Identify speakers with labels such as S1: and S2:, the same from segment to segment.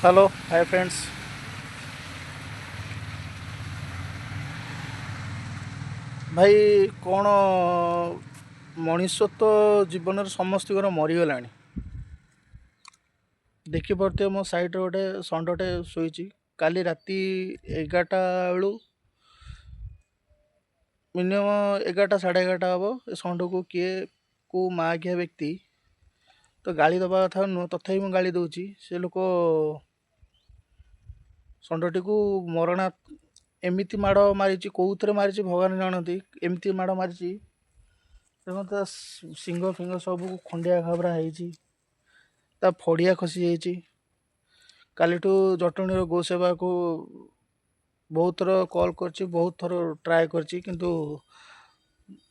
S1: Hello hi friends. भाई कौन मଣିଷ ତ ଜୀବନରେ ସମସ୍ତଙ୍କର ମରିଗଲାଣି। ଦେଖିପାରୁଥିବେ ମୋ ସାଇଡ଼ରେ ଗୋଟେ ଷଣ୍ଢଟେ ଶୋଇଛି। କାଲି ରାତି 11ଟା ବେଳୁ ମିନିମମ୍ 11ଟା ସାଢ଼େ 11ଟା ହେବ ଏ ଷଣ୍ଢକୁ କିଏ କେଉଁ ମାଆଖିଆ ବ୍ୟକ୍ତି ତ ଗାଳି ଦେବା କଥା ନୁହଁ, ତଥାପି ମୁଁ ଗାଳି ଦେଉଛି। ସେ ଲୋକ ଷଣ୍ଢଟିକୁ ମରଣା ଏମିତି ମାଡ଼ ମାରିଛି, କେଉଁଥିରେ ମାରିଛି ଭଗବାନ ଜାଣନ୍ତି। ଏମିତି ମାଡ଼ ମାରିଛି, ଦେଖନ୍ତୁ ତା ଶିଙ୍ଗ ଫିଙ୍ଗ ସବୁ ଖଣ୍ଡିଆ ଖାବରା ହେଇଛି, ତା ଫଡ଼ିଆ ଖସି ଯାଇଛି। କାଲିଠୁ ଜଟଣୀର ଗୋ ସେବାକୁ ବହୁତ ଥର କଲ୍ କରିଛି, ବହୁତ ଥର ଟ୍ରାଏ କରିଛି, କିନ୍ତୁ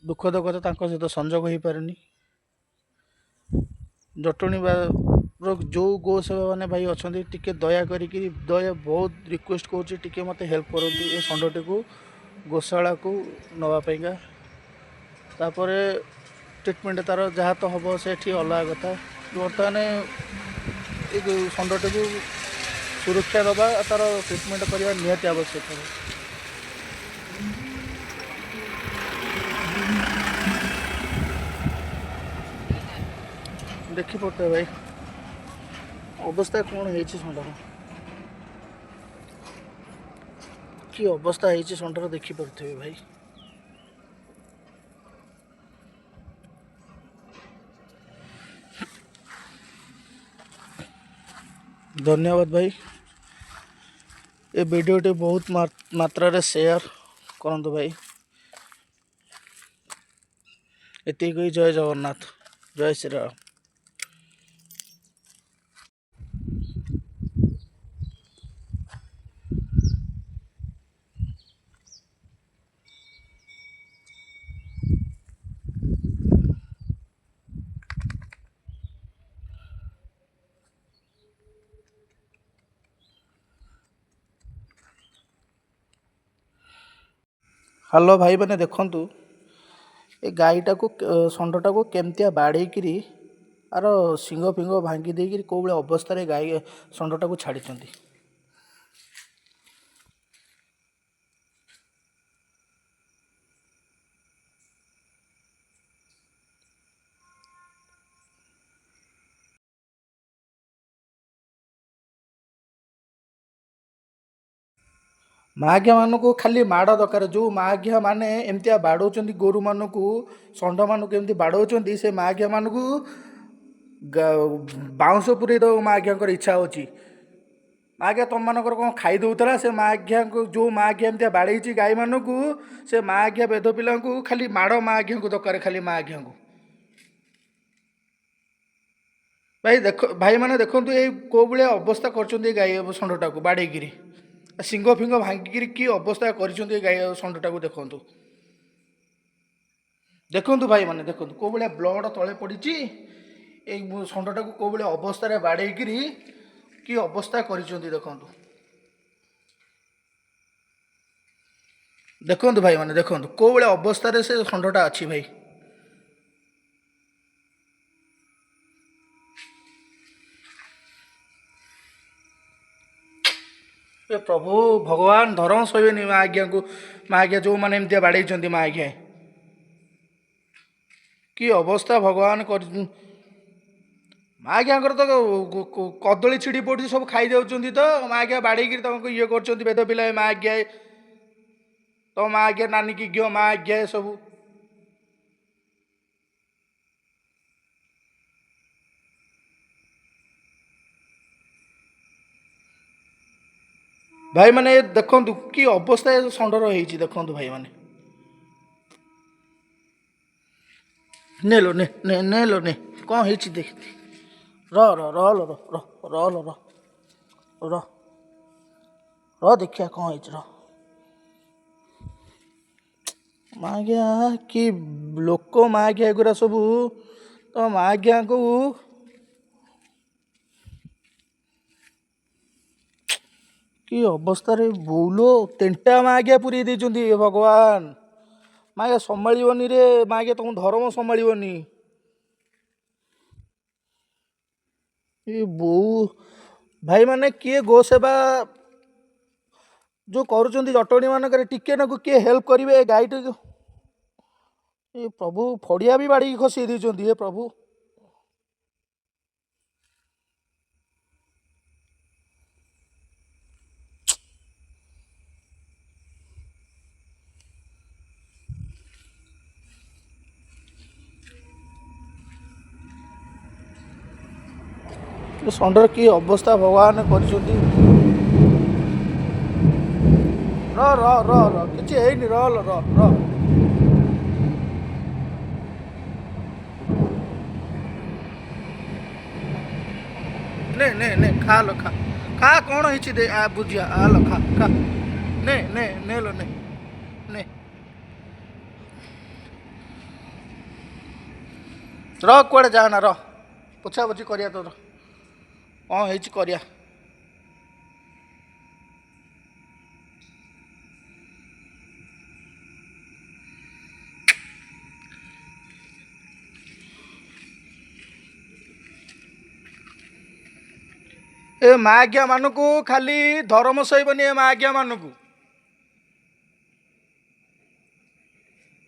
S1: ଦୁଃଖଦ କଥା ତାଙ୍କ ସହିତ ସଂଯୋଗ ହେଇପାରୁନି। ଜଟଣୀ ର ଯେଉଁ ଗୋ ସେବା ମାନେ ଭାଇ ଅଛନ୍ତି, ଟିକେ ଦୟା କରିକି ବହୁତ ରିକ୍ୱେଷ୍ଟ କରୁଛି, ଟିକେ ମୋତେ ହେଲ୍ପ କରନ୍ତୁ ଏ ଷଣ୍ଢଟିକୁ ଗୋଶାଳାକୁ ନେବା ପାଇଁକା। ତାପରେ ଟ୍ରିଟମେଣ୍ଟ ତା'ର ଯାହା ତ ହେବ ସେଠି ଅଲଗା କଥା। ବର୍ତ୍ତମାନ ଏ ଷଣ୍ଢଟିକୁ ସୁରକ୍ଷା ଦେବା, ତା'ର ଟ୍ରିଟମେଣ୍ଟ କରିବା ନିହାତି ଆବଶ୍ୟକ। ଦେଖିପାରୁଥିବେ ଭାଇ ଅବସ୍ଥା କ'ଣ ହେଇଛି ଷଣ୍ଢର, କି ଅବସ୍ଥା ହେଇଛି ଷଣ୍ଢର ଦେଖିପାରୁଥିବେ ଭାଇ। ଧନ୍ୟବାଦ ଭାଇ, ଏ ଭିଡ଼ିଓଟି ବହୁତ ମାତ୍ରାରେ ସେୟାର କରନ୍ତୁ ଭାଇ। ଏତିକି କହି ଜୟ ଜଗନ୍ନାଥ, ଜୟ ଶ୍ରୀରାମ। ହ୍ୟାଲୋ ଭାଇମାନେ, ଦେଖନ୍ତୁ ଏ ଗାଈଟାକୁ ଷଣ୍ଢଟାକୁ କେମିତିଆ ବାଡ଼େଇକିରି ଆର ଶିଙ୍ଗ ଫିଙ୍ଗ ଭାଙ୍ଗି ଦେଇକିରି କେଉଁ ଭଳି ଅବସ୍ଥାରେ ଗାଈ ଷଣ୍ଢଟାକୁ ଛାଡ଼ିଛନ୍ତି। ମାଆଘିଆ ମାନଙ୍କୁ ଖାଲି ମାଡ଼ ଦରକାର। ଯେଉଁ ମାଆଘିଆ ମାନେ ଏମିତିଆ ବାଡ଼ଉଛନ୍ତି ଗୋରୁମାନଙ୍କୁ, ଷଣ୍ଢମାନଙ୍କୁ ଏମିତି ବାଡ଼ଉଛନ୍ତି, ସେ ମାଆଘିଆ ମାନଙ୍କୁ ବାଉଁଶ ପୁରେଇ ଦେବାକୁ ମାଆଘିଆଙ୍କର ଇଚ୍ଛା ହେଉଛି। ମାଆଘିଆ ତମମାନଙ୍କର କ'ଣ ଖାଇ ଦେଉଥିଲା? ସେ ମାଆଘିଆଙ୍କୁ, ଯେଉଁ ମାଆଘିଆ ଏମିତିଆ ବାଡ଼େଇଛି ଗାଈମାନଙ୍କୁ, ସେ ମାଆଘିଆ ବେଧ ପିଲାଙ୍କୁ ଖାଲି ମାଡ଼ ମାଆଘିଆଙ୍କୁ ଦରକାର, ଖାଲି ମାଆଘିଆଙ୍କୁ। ଭାଇ ଦେଖ, ଭାଇମାନେ ଦେଖନ୍ତୁ ଏଇ କେଉଁ ଭଳିଆ ଅବସ୍ଥା କରିଛନ୍ତି ଏ ଗାଈ ଷଣ୍ଢଟାକୁ ବାଡ଼େଇକିରି, ଶିଙ୍ଗ ଫିଙ୍ଗ ଭାଙ୍ଗିକିରି କି ଅବସ୍ଥା କରିଛନ୍ତି ଏ ଗାଈ ଷଣ୍ଢଟାକୁ। ଦେଖନ୍ତୁ ଦେଖନ୍ତୁ ଭାଇମାନେ, ଦେଖନ୍ତୁ କେଉଁ ଭଳିଆ ବ୍ଲଡ଼ ତଳେ ପଡ଼ିଛି। ଏଇ ଷଣ୍ଢଟାକୁ କେଉଁ ଭଳିଆ ଅବସ୍ଥାରେ ବାଡ଼େଇକିରି କି ଅବସ୍ଥା କରିଛନ୍ତି ଦେଖନ୍ତୁ। ଦେଖନ୍ତୁ ଭାଇମାନେ, ଦେଖନ୍ତୁ କେଉଁ ଭଳିଆ ଅବସ୍ଥାରେ ସେ ଷଣ୍ଢଟା ଅଛି ଭାଇ। ଏ ପ୍ରଭୁ ଭଗବାନ ଧରମ ସହିବେନି ମା ଆଜ୍ଞାଙ୍କୁ। ମା ଆଜ୍ଞା ଯେଉଁମାନେ ଏମିତିଆ ବାଡ଼େଇଛନ୍ତି, ମା ଆଜ୍ଞା କି ଅବସ୍ଥା ଭଗବାନ କରି। ମା ଆଜ୍ଞାଙ୍କର ତ କଦଳୀ ଛିଡ଼ି ପଡ଼ୁଛି, ସବୁ ଖାଇ ଯାଉଛନ୍ତି। ତ ମା ଆଜ୍ଞା ବାଡ଼େଇକିରି ତମକୁ ଇଏ କରୁଛନ୍ତି, ବେଦ ପିଲା ମା ଆଜ୍ଞା। ତମ ମା ଆଜ୍ଞା ନାନୀ କି ଘିଅ ମା ଆଜ୍ଞା ସବୁ। ଭାଇମାନେ ଦେଖନ୍ତୁ କି ଅବସ୍ଥା ଏ ଷଣ୍ଢର ହେଇଛି, ଦେଖନ୍ତୁ ଭାଇମାନେ। ନେଲୋ ନେ ନେ ନେଲୋ ନେ, କ'ଣ ହେଇଛି ଦେଖ। ର ର ର ର ର ର ର ର ର ର ଦେଖିବା କ'ଣ ହେଇଛି। ର ମା ଆଜ୍ଞା କି ଲୋକ, ମା ଆଜ୍ଞା ଏଗୁରା ସବୁ। ତ ମା ଆଜ୍ଞାଙ୍କୁ କି ଅବସ୍ଥାରେ ବୋଉଲୋ, ତିନିଟା ମା ଆଜ୍ଞା ପୁରେଇ ଦେଇଛନ୍ତି। ଭଗବାନ, ମା ଆଜ୍ଞା ସମ୍ଭାଳିବନି ରେ ମା ଆଜ୍ଞା, ତମ ଧର୍ମ ସମ୍ଭାଳିବନି। ଏ ବୋଉ भाई मैंने किए गो सेवा जो करुँच जटणी मानक टिके ना किए हेल्प करेंगे गाई ये प्रभु फड़िया भी बाड़ी खसी देते हे प्रभु षंडर की अवस्था भगवान कर किसी ने खा लो खा खा कौन है बुझिया आ लो खा खा ने लो ने रह कुआड़े जाना रह पोछा पोछी करिया तोर हाँ करिया ए माज्ञा मानक खाली धर्म सहीबनी ए माज्ञा मानक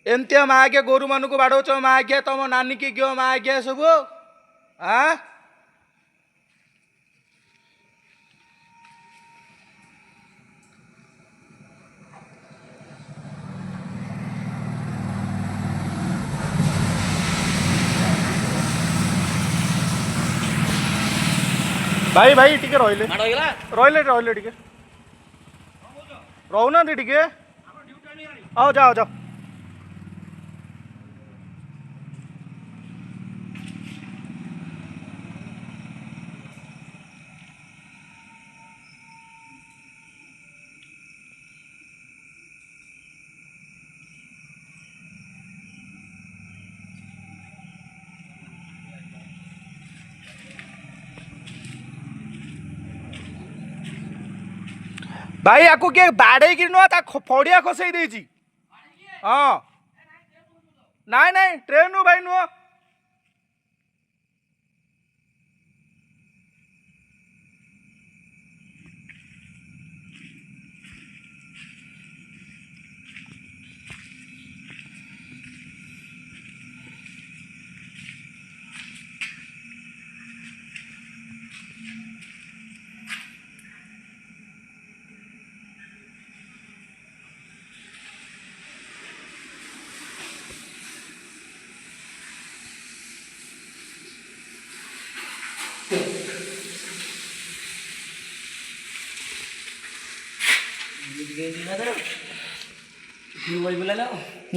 S1: एमतिया माज्ञा गोरु मानक बाड़ौच माज्ञा तुम नानी की गयो माज्ञा सब हाँ भाई भाई टिके रहिले रहिले टिके रहना टिके आओ जाओ जाओ भाई आपको किए बाड़े कि नुह फड़िया खसई देची हाँ नाई नाई ट्रेन नु भाई नुह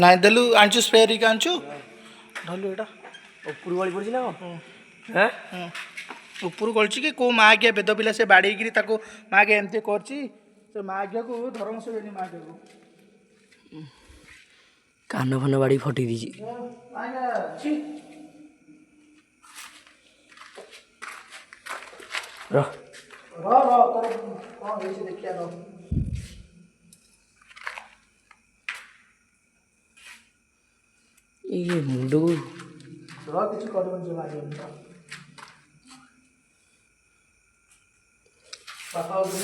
S1: ନାଇଁ ଦେଲୁ ଆଣିଛୁ ସ୍ପ୍ରେ ହେରିକା ଆଣିଛୁ ଧରିଲୁ ଏଇଟା
S2: ଉପରୁ ଗଳି ପଡ଼ିଛି ନା କଣ?
S1: ଉପରୁ ଗଳିଛି କି କେଉଁ ମା ଆଜ୍ଞା ବେଦ ପିଲା ସେ ବାଡ଼େଇକିରି ତାକୁ ମା ଆଜ୍ଞା ଏମିତି କରିଛି ସେ ମା ଆଜ୍ଞାକୁ ଧର୍ମ ଶୋଇନି ମା ଆଜ୍ଞାକୁ
S2: କାନ ଫାନ ବାଡ଼ି ଫଟେଇ ଦେଇଛି। ରହ
S1: ତୋର କ'ଣ ହେଇଛି ଦେଖିବା ରହ
S2: ଇଏ ମୁଣ୍ଡକୁ
S1: କିଛି କରିବନି ସେ ମାରିବନି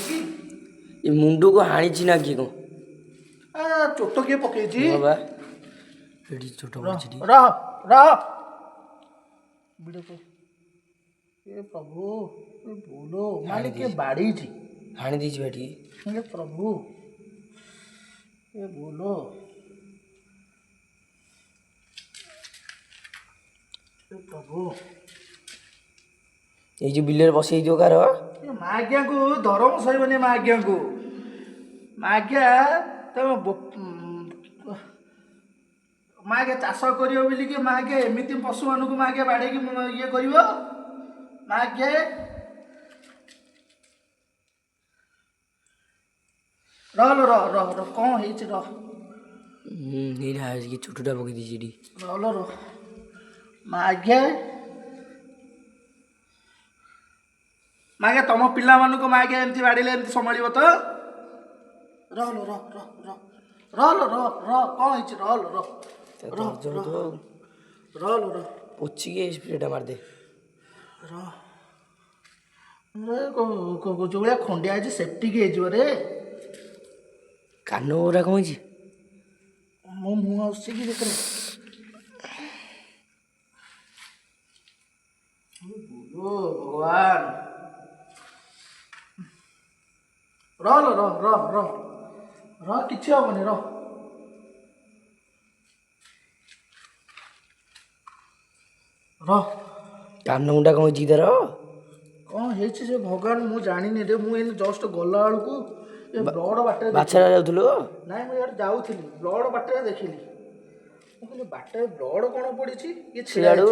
S1: କି
S2: ଏ ମୁଣ୍ଡକୁ ହାଣିଛି ନା କିଏ କ'ଣ
S1: ଚୋଟ କିଏ ପକେଇଛି
S2: ବା ଏଠି ଚୋଟ ପଡ଼ିଛି
S1: ରହ ରହ ଏ ପ୍ରଭୁ ଏ ବୋଲୋ ମାନେ କିଏ ବାଡ଼େଇଛି
S2: ହାଣି ଦେଇଛି ବା ଟିକେ
S1: हे प्रभु ये बोलो प्रभु
S2: ଏଇ ଯୋଉ ବିଲରେ ବସେଇ ଦିଅ କାର
S1: ମାଜ୍ଞାକୁ ଧର୍ମ ସହିବନି ମାଜ୍ଞାକୁ ମାଜ୍ଞା ତମେ ମାଜ୍ଞା ଚାଷ କରିବ ବୋଲିକି ମାଜ୍ଞା ଏମିତି ପଶୁମାନଙ୍କୁ ମାଜ୍ଞା ବାଡ଼େଇକି ଇଏ କରିବ ମାଜ୍ଞା ରହ କ'ଣ ହେଇଛି ରହ
S2: ଏଇଟା ଛୋଟଟା ପକେଇ ଦେଇଛି ଏଠି
S1: ରହ ମାଜ୍ଞା ମାଜ୍ଞା ତମ ପିଲାମାନଙ୍କୁ ମାଜ୍ଞା ଏମିତି ବାଡ଼ିଲେ ଏମିତି ସମ୍ଭାଳିବ ତ ରହ କ'ଣ ହେଇଛି ରହ
S2: ପୋଛିକି ସ୍ପ୍ରେଟା ମାରିଦେ
S1: ଯୋଉ ଭଳିଆ ଖଣ୍ଡିଆ ହେଇଛି ସେପ୍ଟିକ୍ ହେଇଯିବ ରେ।
S2: କାନ ଗୁରା କ'ଣ ହେଇଛି?
S1: ମୋ ମୁହଁ ଆସୁଛି କି ଭିତରେ? ଭଗବାନ। ରହ କିଛି ହବନି ରହ।
S2: କାନ ମୁଣ୍ଡା କ'ଣ ହେଇଛି ତାର?
S1: କ'ଣ ହେଇଛି ସେ ଭଗବାନ ମୁଁ ଜାଣିନି ରେ। ମୁଁ ଏଇନେ ଜଷ୍ଟ ଗଲା ବେଳକୁ ଏ ବ୍ଲଡ଼ ବାଟରେ
S2: ବାଛାରା ଯାଉଥିଲୁ?
S1: ନାଇଁ ମୁଁ ଇଆଡ଼େ ଯାଉଥିଲି ବ୍ଲଡ଼ ବାଟରେ ଦେଖିଲି। ମୁଁ କହିଲି ବାଟରେ ବ୍ଲଡ଼ କ'ଣ ପଡ଼ିଛି? ଇଏ
S2: ସିଆଡ଼ୁ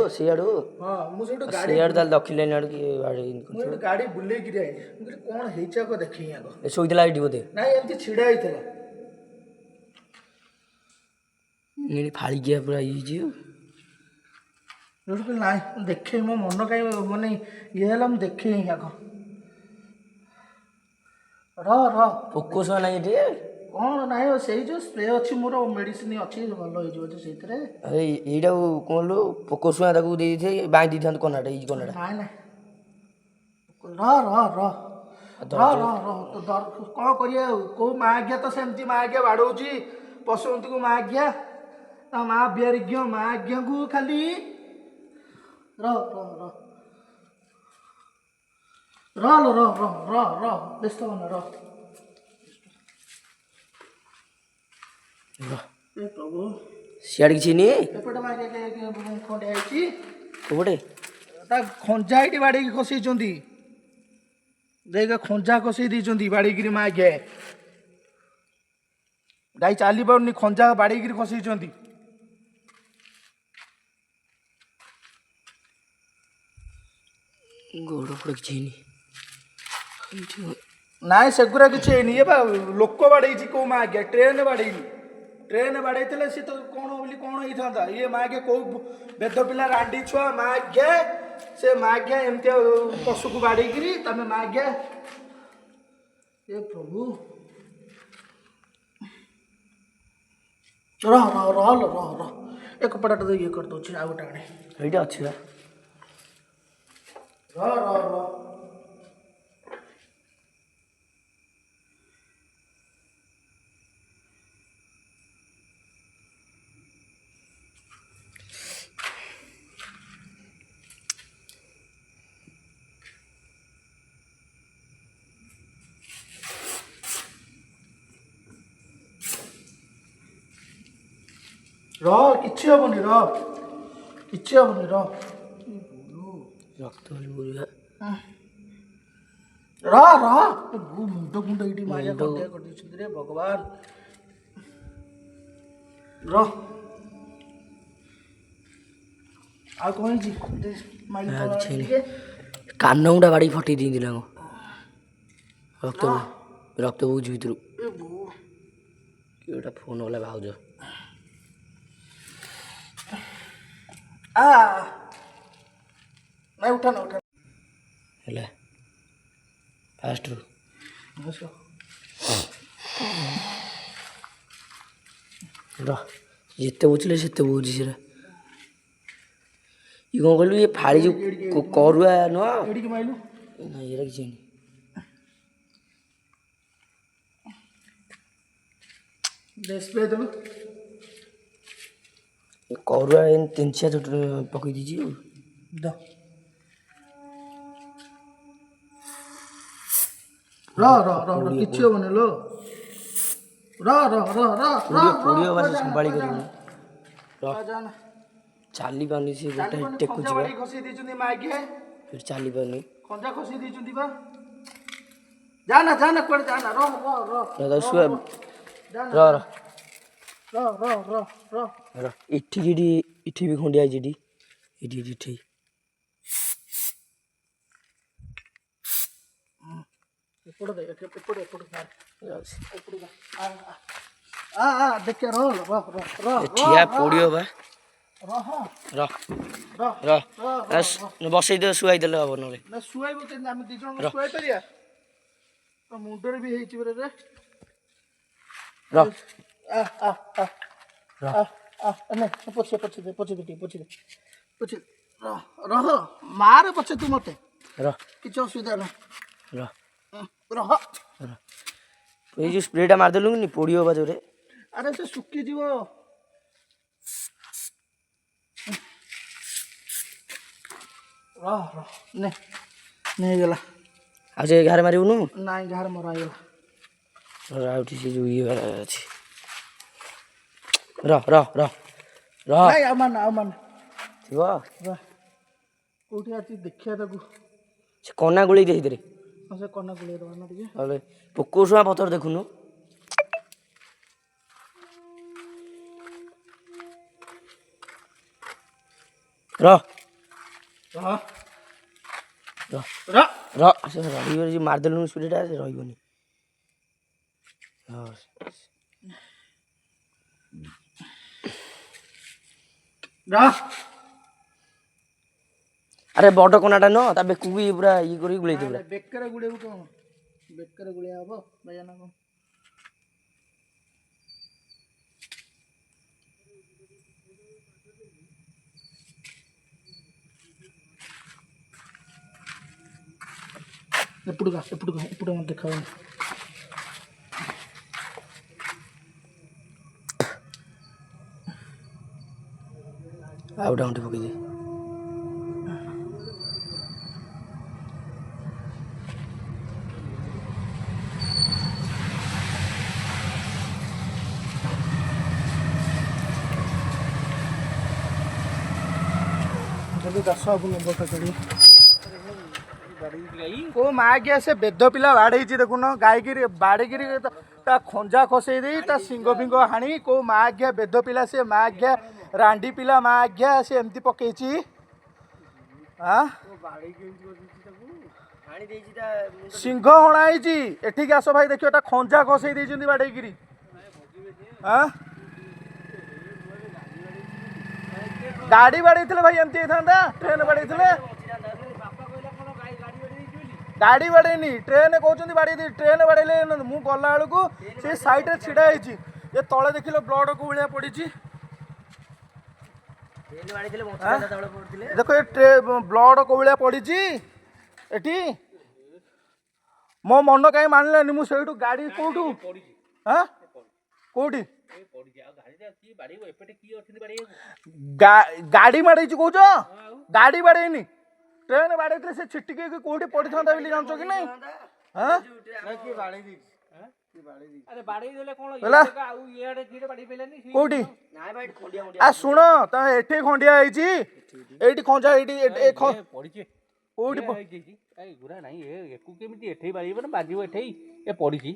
S1: ହଁ ମୁଁ ସେଇଠୁ ଗାଡ଼ି
S2: ସିଆଡ଼ୁ ତାହେଲେ ଦଖିଲେନି ଆଡ଼ୁ କି
S1: ମୁଁ ଏଇଠୁ ଗାଡ଼ି ବୁଲେଇକିରି ଆଇଲି। ମୁଁ କହିଲି କ'ଣ ହେଇଛି ଆଗ ଦେଖେଇ ଆଗ।
S2: ଶୋଇଥିଲା ଏଇଠି ବୋଧେ?
S1: ନାଇଁ ଏମିତି ଛିଡ଼ା ହେଇଥିଲା।
S2: ଫାଳିକିଆ ପୁରା ହେଇଛି।
S1: ଯୋଉଠୁ କହିଲି ନାଇଁ ମୁଁ ଦେଖେଇ ମୋ ମନ କାହିଁ ମାନେ ଇଏ ହେଲା ମୁଁ ଦେଖେଇ ଆଗ।
S2: ପୋକ ଶୁଆ ନାହିଁ ଏଠି?
S1: କ'ଣ ନାହିଁ ସେଇ ଯେଉଁ ସ୍ପ୍ରେ ଅଛି ମୋର ମେଡ଼ିସିନ ଅଛି ଭଲ ହେଇଯିବ ଯେ ସେଇଥିରେ।
S2: ଏଇଟାକୁ କ'ଣ ପୋକ ଶୁଆ ତାକୁ ଦେଇଦେଇଥାଏ ବାଇଁ ଦେଇଥାନ୍ତୁ କନାଟା ଏଇ କନାଟା।
S1: ନାଇଁ କ'ଣ କରିବା ଆଉ କୋଉ ମା ଆଜ୍ଞା ତ ସେମିତି ମା ଆଜ୍ଞା ବାଡ଼ଉଛି ପଶୁପତିକୁ ମା ଆଜ୍ଞା ତା ମା ବିହାରିଜ୍ଞ ମା ଆଜ୍ଞାଙ୍କୁ ଖାଲି ବ୍ୟସ୍ତ ହନ ପ୍ରଭୁ।
S2: ସିଆଡ଼େ କିଛି ନି
S1: ଏପଟେ ମା ଖଣ୍ଡିଆ ହେଇଛି।
S2: କୋଉପଟେ?
S1: ତା ଖଞ୍ଜା ଏଇଠି ବାଡ଼େଇକି ଖସେଇଛନ୍ତି। ଯାଇକି ଖଞ୍ଜା ଖସେଇ ଦେଇଛନ୍ତି ବାଡ଼େଇକିରି ମା ଆଜ୍ଞା। ଗାଈ ଚାଲି ପାରୁନି ଖଞ୍ଜା ବାଡ଼େଇକିରି ଖସେଇଛନ୍ତି।
S2: ଗୋଡ଼ ଫୋଡ଼ କିଛି ହେଇନି?
S1: ନାଇଁ ସେଗୁରା କିଛି ହେଇନି। ଏ ବା ଲୋକ ବାଡ଼େଇଛି କୋଉ ମା ଆଜ୍ଞା। ଟ୍ରେନ୍ ବାଡ଼େଇନି। ଟ୍ରେନ୍ ବାଡ଼େଇଥିଲେ ସେ ତ କ'ଣ ବୋଲି କ'ଣ ହେଇଥାନ୍ତା। ଇଏ ମା ଆଜ୍ଞା କୋଉ ବେଦ ପିଲା ରାଣ୍ଡି ଛୁଆ ମା ଆଜ୍ଞା। ସେ ମା ଆଜ୍ଞା ଏମିତିଆ ପଶୁକୁ ବାଡ଼େଇକିରି ତମେ ମା ଆଜ୍ଞା। ଏ ପ୍ରଭୁ ରହ ଏ କପଡ଼ାଟା ତ ଇଏ କରିଦେଉଛି ଆଉ ଗୋଟେ ଆଣେ।
S2: ଏଇଟା ଅଛି ବା।
S1: ରହ କିଛି ହବନି
S2: ରକ୍ତ ବୁଲିବା।
S1: ମୁଣ୍ଡ ଏଇଠି ମାରିଆ ଖଣ୍ଡିଆ କରିଦେଇଛନ୍ତି ରେ ଭଗବାନ। ଆଉ କ'ଣ ହେଇଛି?
S2: କାନ ଗୁଣ୍ଡା ବାଡ଼ିକି ଫଟେଇ ଦିଅନ୍ତି ନା କ'ଣ? ରକ୍ତ ବହୁଛି ଭିତରୁ। କିଏ ଫୋନ୍ କଲା ଭାଉଜ।
S1: ନାଇଁ ଉଠା
S2: ହେଲା ଫାଷ୍ଟରୁ ଯେତେ ବୁଝିଲେ ସେତେ ବହୁଛି ସେଟା। ଇଏ କ'ଣ କହିଲୁ? ଇଏ ଫାଳି ଯେଉଁ କରୁଆ ନୁହଁ ନାଇଁ ଏଇଟା କିଛି
S1: ଦେଲୁ
S2: କରୁଆ ଏମିତି 3-4 ପକେଇ ଦେଇଛି ଆଉ।
S1: କିଛି ହବନି ଲୋ।
S2: ସମ୍ଭାଳି କରିବୁନି। ଚାଲି ପାରୁନି ସେ ଗୋଟେ ଟେକୁଛି ବା।
S1: ଖସେଇ ଦେଇଛନ୍ତି ମା ଆଜ୍ଞା।
S2: ଚାଲି ପାରୁନି।
S1: ଖଞ୍ଜା ଖସେଇ ଦେଇଛନ୍ତି ବା। ଯାନା କୁଆଡ଼େ ଯାନା।
S2: ଏଠି ବି ଖଣ୍ଡିଆ ହେଇଛି ଏଠି। ଠିଆ ପୋଡ଼ିବ ବା। ବସେଇ ଦେବ ଶୁଆଇ ଦେଲେ ହବ ନହେଲେ।
S1: ଶୁଆଇବ କେମିତି? ଆମେ 2 ଜଣ ଶୁଆଇ ପାରିବା? ମୁଣ୍ଡରେ ବି ହେଇଛି ରେ। ପୋଛି ଦେ ମାରେ ପଛେ ତୁ ମତେ
S2: रह
S1: କିଛି ଅସୁବିଧା ନାହିଁ
S2: रह
S1: ରହ।
S2: ये जो स्प्रेटा मारदेलु नि पोड़ियो बाजोरे
S1: ଆରେ ସେ ଶୁଖିଯିବ। ରହ ରହ ନେ ନେଇଗଲା।
S2: आ जे घर मारिबुनु
S1: ନାଇଁ ଗାଁରେ ମରା ହେଇଗଲା।
S2: राउटी से जो ये वाला अछि रह रह रह रह
S1: ନାଇଁ ଆଉ ମାନ
S2: थिबो
S1: କୋଉଠି ଅଛି ଦେଖିବା ତାକୁ।
S2: से कोना गुଳି दे हितरे
S1: ହଁ ସେ କନା ଗୁଳେଇ ଦେବା ନା ଟିକେ।
S2: अले पोकोसुआ पतर देखुनु रह
S1: ରହ
S2: रह
S1: ରହ।
S2: रह से रही जो मारदेलु स्प्रेटा से रहिबोनी हां
S1: ରହ।
S2: अरे बड़ कोनाटा न ता बेकु भी पूरा ई करी गुळै दे पूरा
S1: ବେକରେ ଗୁଳେଇବୁ କଣ? ବେକରେ ଗୁଳିଆ ହବ ବାୟା ନା କଣ? ଏପଟକୁ ମତେ ଦେଖାଉନି।
S2: ଆଉ ଡାଉଁଟି ପକେଇ ଦେ
S1: ଯଦି ଚାଷ ହବ ନବ କାକଡ଼ି କୋଉ ମା ଆଜ୍ଞା ସେ ବେଦ ପିଲା ବାଡ଼େଇଛି ଦେଖୁନ ଗାଈକିରି ବାଡ଼େଇକିରି ତା ଖଞ୍ଜା ଖସେଇ ଦେଇ ତା ସିଙ୍ଗ ଫିଙ୍ଗ ହାଣି କୋଉ ମା ଆଜ୍ଞା ବେଦ ପିଲା ସେ ମା ଆଜ୍ଞା ରାଣ୍ଡି ପିଲା ମା ଆଜ୍ଞା ସେ ଏମିତି ପକେଇଛି। ଆଁ ସିଂହ ହଣା ହେଇଛି ଏଠିକି ଆସ ଭାଇ ଦେଖିବ ତା ଖଞ୍ଜା ଖସେଇ ଦେଇଛନ୍ତି ବାଡ଼େଇକିରି। ଆଁ ଗାଡ଼ି ବାଡ଼େଇଥିଲେ ଭାଇ ଏମିତି ହେଇଥାନ୍ତା ଟ୍ରେନ୍ ବାଡ଼େଇଥିଲେ। ଗାଡ଼ି ବାଡ଼େଇନି ଟ୍ରେନ୍ କହୁଛନ୍ତି ବାଡ଼େଇ ଟ୍ରେନ୍ ବାଡ଼େଇଲେ ମୁଁ ଗଲା ବେଳକୁ ସେ ସାଇଡ଼ରେ ଛିଡ଼ା ହେଇଛି ଏ ତଳେ ଦେଖିଲେ ବ୍ଲଡ଼ କୋଉ ଭଳିଆ ପଡ଼ିଛି। ଦେଖ ଏ ବ୍ଲଡ଼ କୋଉ ଭଳିଆ ପଡ଼ିଛି ଏଠି। ମୋ ମନ କାହିଁ ମାନିଲାନି ମୁଁ ସେଇଠୁ ଗାଡ଼ି କୋଉଠୁ ହଁ କୋଉଠି ଗାଡ଼ି ବାଡ଼େଇଛି କହୁଛ? ଗାଡ଼ି ବାଡ଼େଇନି ଟ୍ରେନ୍ ବାଡ଼େଇଥିଲେ ସେ ଛିଟିକି କୋଉଠି ପଡ଼ିଥାନ୍ତା ବୋଲି ଜାଣିଛ କି ନାଇଁ? କୋଉଠି ଆ ଶୁଣ ତମେ ଏଠି ଖଣ୍ଡିଆ ହେଇଛି ଏଇଠି ଖଞ୍ଜା ଏଇଠି କୋଉଠି
S3: କେମିତି ଏଠେଇ ବାଜିବ ନା ବାଜିବ ଏଠେଇ ଏ ପଡ଼ିଛି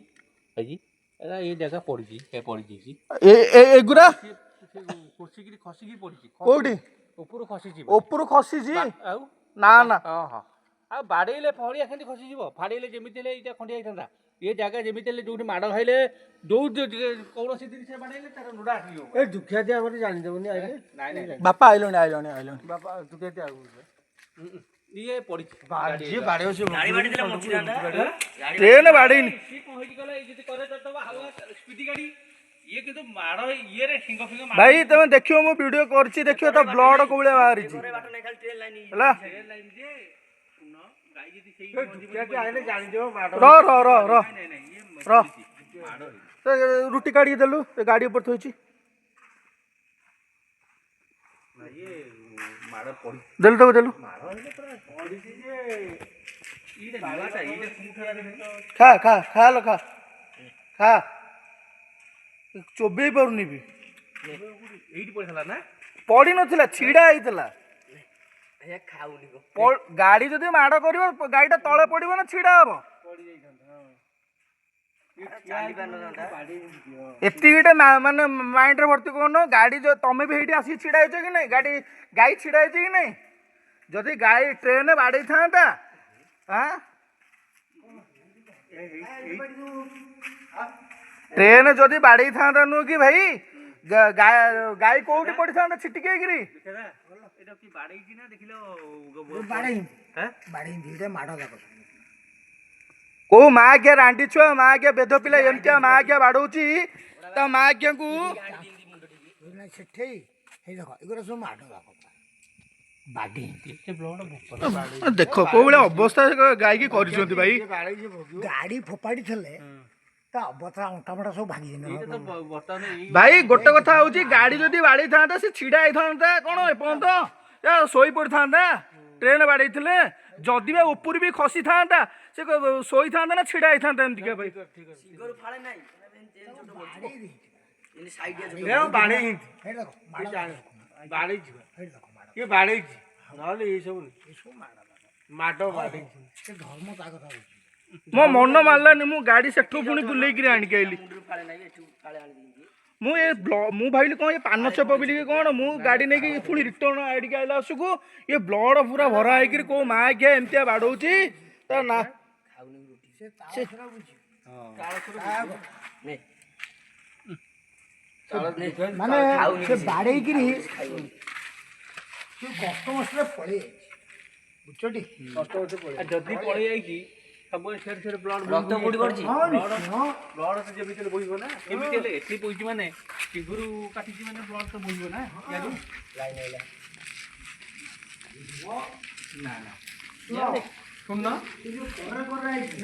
S3: ଏ ଜାଗା ପଡ଼ିଛି ଏ ପଡ଼ିଛି
S1: ଏଗୁରା
S3: ଖସିକି ପଡ଼ିଛି
S1: କୋଉଠି
S3: ଉପରୁ ଖସିଛି
S1: ଉପରୁ ଖସିଛି
S3: ଆଉ
S1: ନା ନା
S3: ହଁ ଆଉ ବାଡ଼େଇଲେ ଫଳିଆ କେମିତି ଖସିଯିବ ଫାଡ଼େଇଲେ ଯେମିତି ହେଲେ ଏଇଟା ଖଣ୍ଡିଆ ହେଇଥାନ୍ତା ଏ ଜାଗା ଯେମିତି ହେଲେ ଯୋଉଠି ମାଡ଼ ଖାଇଲେ ଯୋଉ କୌଣସି ଜିନିଷ ବାଡ଼େଇଲେ ତାର ନୁଡ଼ା ଆସିବ ଏ ଦୁଃଖିଆ ଆମର ଜାଣିଦେବନି ଆଇଲେ ନାଇଁ
S1: ବାପା ଆଇଲଣି
S3: ବାପା ଦୁଃଖିଆ ଇଏ ପଡ଼ିଛି
S1: ଟ୍ରେନ୍ ବାଡ଼େଇନି ଭାଇ ତମେ ଦେଖିବ ମୁଁ ଭିଡ଼ିଓ କରିଛି ଦେଖିବ ତା ବ୍ଲଡ଼ କୋଉ ଭଳିଆ ବାହାରିଛି ହେଲା। ରୁଟି କାଢ଼ିକି ଦେଲୁ ଏ ଗାଡ଼ି ଉପରେ ଥୋଇଛି ଦେଲୁ ତାକୁ ଦେଲୁ ଖା ଖା ଖା ଲୋ ଖା ଖା ଚୋବେଇ ପାରୁନି ବି ପଡ଼ି ନଥିଲା ଛିଡ଼ା ହେଇଥିଲା। ଗାଡ଼ି ଯଦି ମାଡ଼ କରିବ ଗାଡ଼ିଟା ତଳେ ପଡ଼ିବ ନା ଛିଡ଼ା ହବ। ଏତିକିଟେ ମାନେ ମାଇଣ୍ଡରେ ଭର୍ତ୍ତି କରୁନ ଗାଡ଼ି ତମେ ବି ହେଇଠି ଆସିକି ଛିଡ଼ା ହେଇଛ କି ନାଇଁ ଗାଈ ଛିଡ଼ା ହେଇଛି କି ନାଇଁ ଯଦି ଗାଈ ଟ୍ରେନ୍ ବାଡ଼େଇଥାନ୍ତା ଟ୍ରେନ୍ ଯଦି ବାଡ଼େଇଥାନ୍ତା ନୁହଁ କି ଭାଇ ଗାଈ କୋଉଠି ପଡ଼ିଥାନ୍ତା ଛିଟିକି ହେଇକିରି। କୋଉ ମା ଆଜ୍ଞା ରାଣ୍ଡି ଛୁଆ ମା ଆଜ୍ଞା ବେଦ ପିଲା ଏମିତିଆ ମା ଆଜ୍ଞା ବାଡ଼ଉଛି ତା ମା ଆଜ୍ଞାଙ୍କୁ ଦେଖ କୋଉ ଭଳିଆ ଅବସ୍ଥା ଗାଈକି କରିଛନ୍ତି ଭାଇ।
S4: ଗାଡ଼ି ଫୋପାଡ଼ି ଥିଲେ ତା ଅବସ୍ଥା ଅଣ୍ଟାଫଟା ସବୁ ଭାଙ୍ଗିଯିବ।
S1: ଭାଇ ଗୋଟେ କଥା ହଉଛି ଗାଡି ଯଦି ବାଡେଇଥାନ୍ତା ସେ ଛିଡା ହେଇଥାନ୍ତା କଣ ଏପର୍ଯ୍ୟନ୍ତ ଶୋଇ ପଡିଥାନ୍ତା। ଟ୍ରେନ ବାଡେଇଥିଲେ ଯଦି ବା ଉପରୁ ବି ଖସିଥାନ୍ତା ସେ ଶୋଇଥାନ୍ତା ନା ଛିଡା ହେଇଥାନ୍ତା ଏମିତିକା ଭାଇ।
S3: ବାଡେଇଛି ନହେଲେ ଏଇସବୁ ମାଡ ବାଡେଇଛି।
S4: ଧର୍ମ ତା କଥା ହଉଛି।
S1: ମୋ ମନ ମାରିଲାନି ମୁଁ ଗାଡି ସେଠୁ ପୁଣି ବୁଲେଇକିରି ଆଣିକି ଆଇଲି। ମୁଁ ମୁଁ ଭାବିଲି କଣ ଏ ପାନ ଛେପ ବୋଲିକି କଣ ମୁଁ ଗାଡି ନେଇକି ପୁଣି ରିଟର୍ନ ଆଡ଼ିକି ଆଇଲା ଆସକୁ ଏ ବ୍ଲଡ ପୁରା ଭରା ହେଇକିରି କୋଉ ମା ଖିଆ ଏମିତିଆ ବାଡଉଛି ତା ନା
S4: ମାନେ ସେ ବାଡେଇକିରି କଷ୍ଟ ମଷ୍ଟରେ ପଳେଇ ବୁଝଛଟି।
S3: ଯଦି ପଳେଇ ଯାଇଛି ସବୁବେଳେ ସେଠି ସେଠି ବ୍ଲଡ
S2: ରକ୍ତ କୋଉଠି ପଡୁଛି?
S3: ବ୍ଲଡ ତ ଯେମିତି ହେଲେ ବୋହିବ ନା। କେମିତି ହେଲେ ଏଠି ବୋହିଛି ମାନେ ଚିଗୁରୁ କାଟିଛି ମାନେ ବ୍ଲଡ ତ ବୋହିବ ନା। ଶୁଣୁନ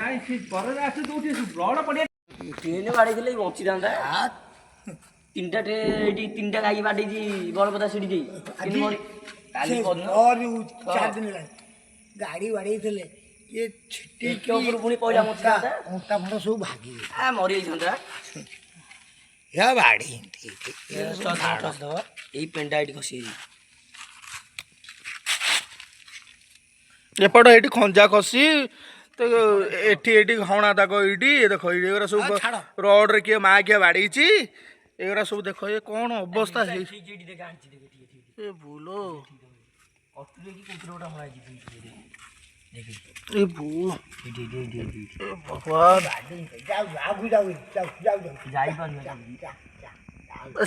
S3: ନାଇଁ ସେ ଘରରେ ଆସି ଯୋଉଠି ବ୍ଲଡ ପଡିଆ
S2: ଟ୍ରେନ ବାଡେଇଥିଲେ ବଞ୍ଚିଥାନ୍ତା। ତିନିଟା ଏଇଠି ତିନିଟା ଗାଈ ବାଡେଇଛି ବଳପଦା ସିଡି ଦେଇ। କାଲି
S4: 4 ଦିନ ହେଲାଣି ଗାଡ଼ି ବାଡ଼େଇଥିଲେ ଇଏ ଛିଟିକି
S2: ପୁଣି ପଇଲା ମଞ୍ଚିଥାନ୍ତା।
S4: ଅଣ୍ଟା ଫଣ୍ଟା ସବୁ ଭାଙ୍ଗିଯିବ।
S2: ମରିଯାଇଥାନ୍ତା।
S4: ବାଡ଼ି
S2: ଏଇ ପେଣ୍ଡା ଏଇଠି ଖସିଯାଇଛି।
S1: ଏପଟ ଏଇଠି ଖଞ୍ଜା ଖସି ତ ଏଠି ଏଠି ହଣା ଦାଗ ଏଇଠି ଦେଖ ଏଗୁରା ସବୁ ରଡରେ କିଏ ମା କିଏ ବାଡେଇଛି ଏଗୁରା ସବୁ ଦେଖ ଏ କଣ ଅବସ୍ଥା ହେଇଛି ଏ ଭୁଲ ଏ ଭୁଲ ଭଗବାନ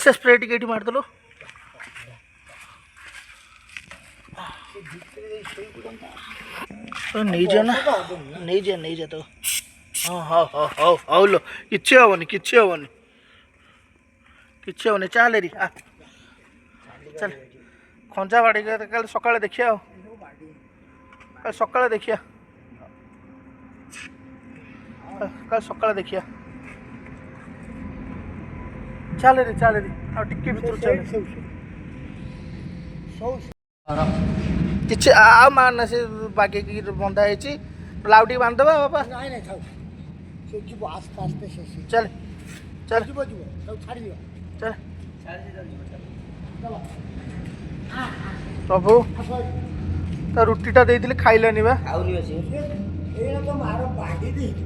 S1: ସେ ସ୍ପ୍ରେ ଟିକେ ଏଠି ମାରିଦେଲୁ। ନେଇଯା ନା ନେଇଯା ତ। ହଁ ହଉ ହଉ ହଉ ହଉ लो କିଛି ହବନି ଚାଲେ ରି ଚାଲ ଖଞ୍ଜା ବାଡ଼ିକି କାଲି ସକାଳେ ଦେଖିବା ଆଉ କାଲି ସକାଳେ ଦେଖିବା ଚାଲେ ରି ଆଉ ଟିକେ ଭିତରୁ ଚାଲେ କିଛି ଆଉ ମାରନା ସେ ବାଗେଇକି ବନ୍ଧା ହେଇଛି ଲାଉ ଟିକେ ବାନ୍ଧିଦେବା ବାପା।
S4: ନାଇଁ ଥାଉ ସେ ଯିବ ଆସ୍ତେ ଆସ୍ତେ
S1: ଚାଲେ
S4: ଯିବ ତାକୁ ଛାଡ଼ିଦିଅ।
S1: ଚାଲେ ପ୍ରଭୁ ତା ରୁଟିଟା ଦେଇଥିଲି ଖାଇଲାନି ବା।
S2: ଖାଉନି ଅଛି।
S4: ଏଇନା ତ ମାର ବାଡ଼ି ଦେଇଛି